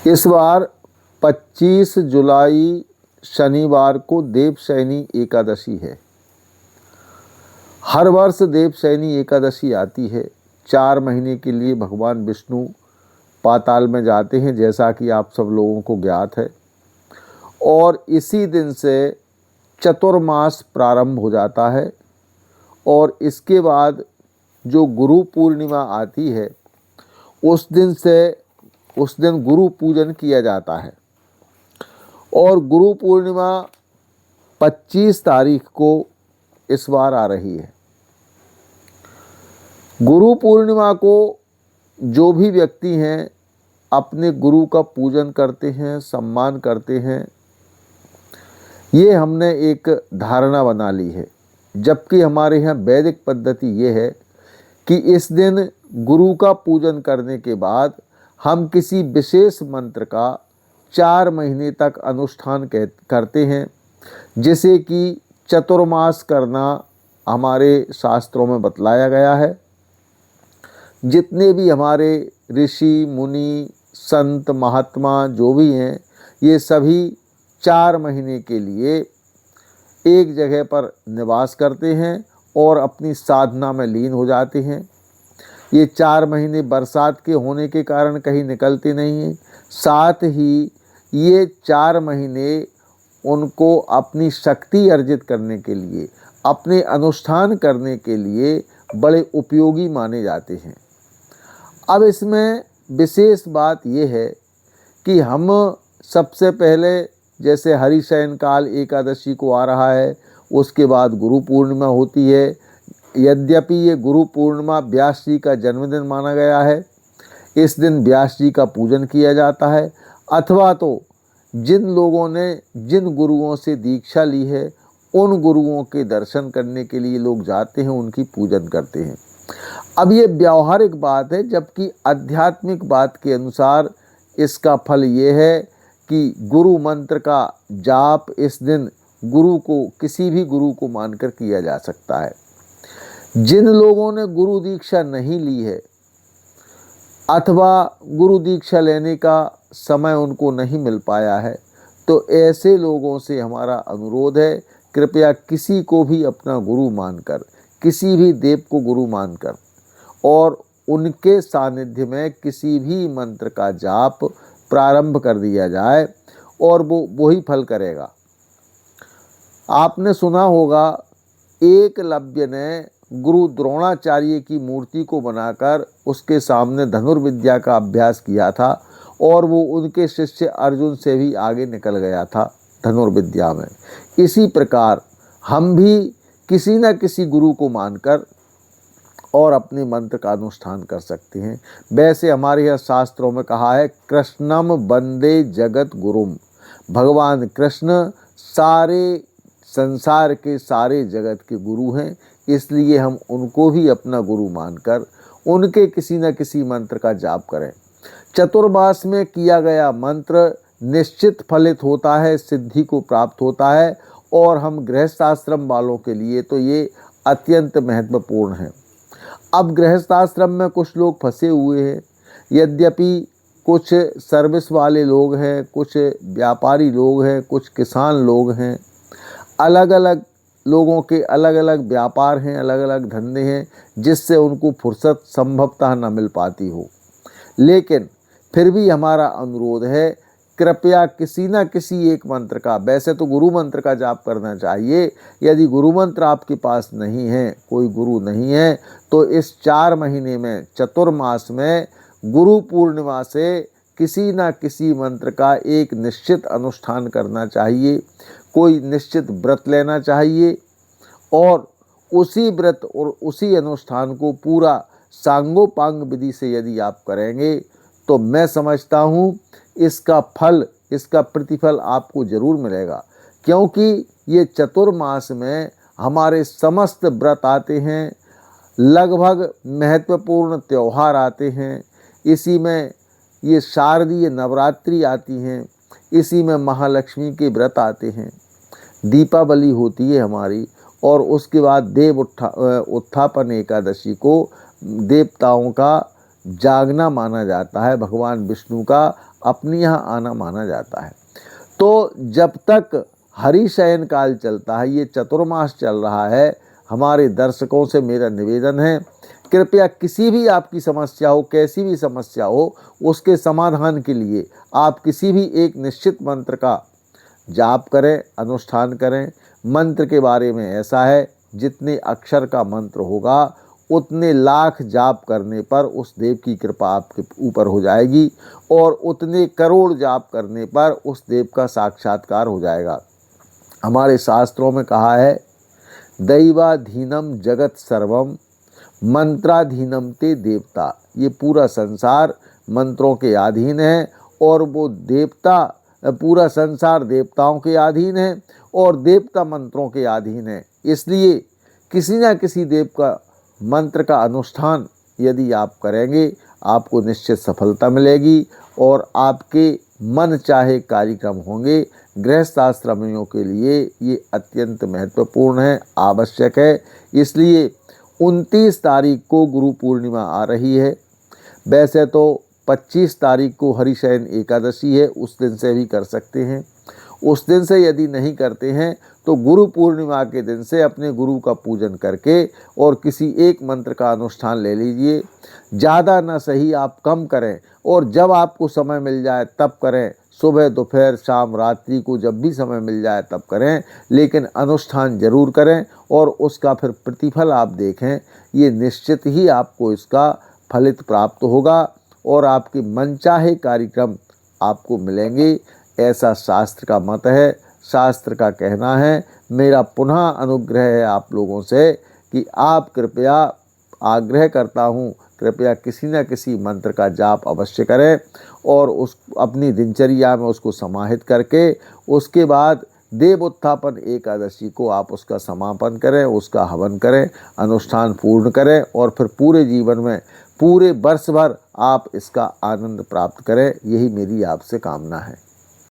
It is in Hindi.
इस बार 25 जुलाई शनिवार को देवशयनी एकादशी है। हर वर्ष देवशयनी एकादशी आती है। 4 महीने के लिए भगवान विष्णु पाताल में जाते हैं, जैसा कि आप सब लोगों को ज्ञात है। और इसी दिन से चतुर्मास प्रारंभ हो जाता है और इसके बाद जो गुरु पूर्णिमा आती है उस दिन गुरु पूजन किया जाता है। और गुरु पूर्णिमा 25 तारीख को इस बार आ रही है। गुरु पूर्णिमा को जो भी व्यक्ति हैं अपने गुरु का पूजन करते हैं, सम्मान करते हैं। ये हमने एक धारणा बना ली है, जबकि हमारे यहाँ वैदिक पद्धति ये है कि इस दिन गुरु का पूजन करने के बाद हम किसी विशेष मंत्र का 4 महीने तक अनुष्ठान करते हैं, जिसे कि चतुर्मास करना हमारे शास्त्रों में बतलाया गया है। जितने भी हमारे ऋषि मुनि संत महात्मा जो भी हैं, ये सभी 4 महीने के लिए एक जगह पर निवास करते हैं और अपनी साधना में लीन हो जाते हैं। ये 4 महीने बरसात के होने के कारण कहीं निकलते नहीं हैं। साथ ही ये 4 महीने उनको अपनी शक्ति अर्जित करने के लिए, अपने अनुष्ठान करने के लिए बड़े उपयोगी माने जाते हैं। अब इसमें विशेष बात यह है कि हम सबसे पहले जैसे हरिशयन काल एकादशी को आ रहा है, उसके बाद गुरु पूर्णिमा होती है। यद्यपि ये गुरु पूर्णिमा व्यास जी का जन्मदिन माना गया है, इस दिन व्यास जी का पूजन किया जाता है। अथवा तो जिन लोगों ने जिन गुरुओं से दीक्षा ली है उन गुरुओं के दर्शन करने के लिए लोग जाते हैं, उनकी पूजन करते हैं। अब ये व्यावहारिक बात है, जबकि आध्यात्मिक बात के अनुसार इसका फल ये है कि गुरु मंत्र का जाप इस दिन गुरु को, किसी भी गुरु को मानकर किया जा सकता है। जिन लोगों ने गुरु दीक्षा नहीं ली है अथवा गुरु दीक्षा लेने का समय उनको नहीं मिल पाया है, तो ऐसे लोगों से हमारा अनुरोध है, कृपया किसी को भी अपना गुरु मानकर, किसी भी देव को गुरु मानकर और उनके सानिध्य में किसी भी मंत्र का जाप प्रारंभ कर दिया जाए और वो वही फल करेगा। आपने सुना होगा एकलव्य ने गुरु द्रोणाचार्य की मूर्ति को बनाकर उसके सामने धनुर्विद्या का अभ्यास किया था और वो उनके शिष्य अर्जुन से भी आगे निकल गया था धनुर्विद्या में। इसी प्रकार हम भी किसी न किसी गुरु को मानकर और अपने मंत्र का अनुष्ठान कर सकते हैं। वैसे हमारे यहाँ शास्त्रों में कहा है, कृष्णम वंदे जगत गुरुम। भगवान कृष्ण सारे संसार के, सारे जगत के गुरु हैं, इसलिए हम उनको भी अपना गुरु मानकर उनके किसी न किसी मंत्र का जाप करें। चतुर्मास में किया गया मंत्र निश्चित फलित होता है, सिद्धि को प्राप्त होता है और हम गृहस्थाश्रम वालों के लिए तो ये अत्यंत महत्वपूर्ण है। अब गृहस्थाश्रम में कुछ लोग फंसे हुए हैं। यद्यपि कुछ सर्विस वाले लोग हैं, कुछ व्यापारी लोग हैं, कुछ किसान लोग हैं, अलग अलग लोगों के अलग अलग व्यापार हैं, अलग अलग धंधे हैं, जिससे उनको फुर्सत संभवतः न मिल पाती हो। लेकिन फिर भी हमारा अनुरोध है, कृपया किसी न किसी एक मंत्र का, वैसे तो गुरु मंत्र का जाप करना चाहिए। यदि गुरु मंत्र आपके पास नहीं है, कोई गुरु नहीं है, तो इस 4 महीने में चतुर्मास में गुरु पूर्णिमा से किसी न किसी मंत्र का एक निश्चित अनुष्ठान करना चाहिए, कोई निश्चित व्रत लेना चाहिए और उसी व्रत और उसी अनुष्ठान को पूरा सांगोपांग विधि से यदि आप करेंगे तो मैं समझता हूँ इसका फल, इसका प्रतिफल आपको जरूर मिलेगा। क्योंकि ये चतुर्मास में हमारे समस्त व्रत आते हैं, लगभग महत्वपूर्ण त्यौहार आते हैं, इसी में ये शारदीय नवरात्रि आती हैं, इसी में महालक्ष्मी के व्रत आते हैं, दीपावली होती है हमारी, और उसके बाद उत्थापन एकादशी को देवताओं का जागना माना जाता है, भगवान विष्णु का अपने यहाँ आना माना जाता है। तो जब तक हरिशयन काल चलता है, ये चतुर्मास चल रहा है, हमारे दर्शकों से मेरा निवेदन है, कृपया किसी भी आपकी समस्या हो, कैसी भी समस्या हो, उसके समाधान के लिए आप किसी भी एक निश्चित मंत्र का जाप करें, अनुष्ठान करें। मंत्र के बारे में ऐसा है, जितने अक्षर का मंत्र होगा उतने लाख जाप करने पर उस देव की कृपा आपके ऊपर हो जाएगी, और उतने करोड़ जाप करने पर उस देव का साक्षात्कार हो जाएगा। हमारे शास्त्रों में कहा है, दैवाधीनम जगत सर्वम मंत्राधीनम ते देवता। ये पूरा संसार मंत्रों के अधीन है, और वो देवता, पूरा संसार देवताओं के अधीन है, और देवता मंत्रों के अधीन है। इसलिए किसी न किसी देव का मंत्र का अनुष्ठान यदि आप करेंगे, आपको निश्चित सफलता मिलेगी, और आपके मन चाहे कार्यक्रम होंगे। गृहस्थाश्रमियों के लिए ये अत्यंत महत्वपूर्ण है, आवश्यक है। इसलिए 29 तारीख को गुरु पूर्णिमा आ रही है। वैसे तो 25 तारीख को हरिशयन एकादशी है, उस दिन से भी कर सकते हैं। उस दिन से यदि नहीं करते हैं तो गुरु पूर्णिमा के दिन से अपने गुरु का पूजन करके और किसी एक मंत्र का अनुष्ठान ले लीजिए। ज़्यादा ना सही आप कम करें, और जब आपको समय मिल जाए तब करें। सुबह, दोपहर, शाम, रात्रि को जब भी समय मिल जाए तब करें, लेकिन अनुष्ठान जरूर करें, और उसका फिर प्रतिफल आप देखें। ये निश्चित ही आपको इसका फलित प्राप्त होगा, और आपके मनचाहे कार्यक्रम आपको मिलेंगे, ऐसा शास्त्र का मत है, शास्त्र का कहना है। मेरा पुनः अनुग्रह है आप लोगों से कि आप कृपया, आग्रह करता हूँ, कृपया किसी न किसी मंत्र का जाप अवश्य करें, और उस अपनी दिनचर्या में उसको समाहित करके उसके बाद देव उत्थापन एकादशी को आप उसका समापन करें, उसका हवन करें, अनुष्ठान पूर्ण करें, और फिर पूरे जीवन में, पूरे वर्ष भर आप इसका आनंद प्राप्त करें। यही मेरी आपसे कामना है।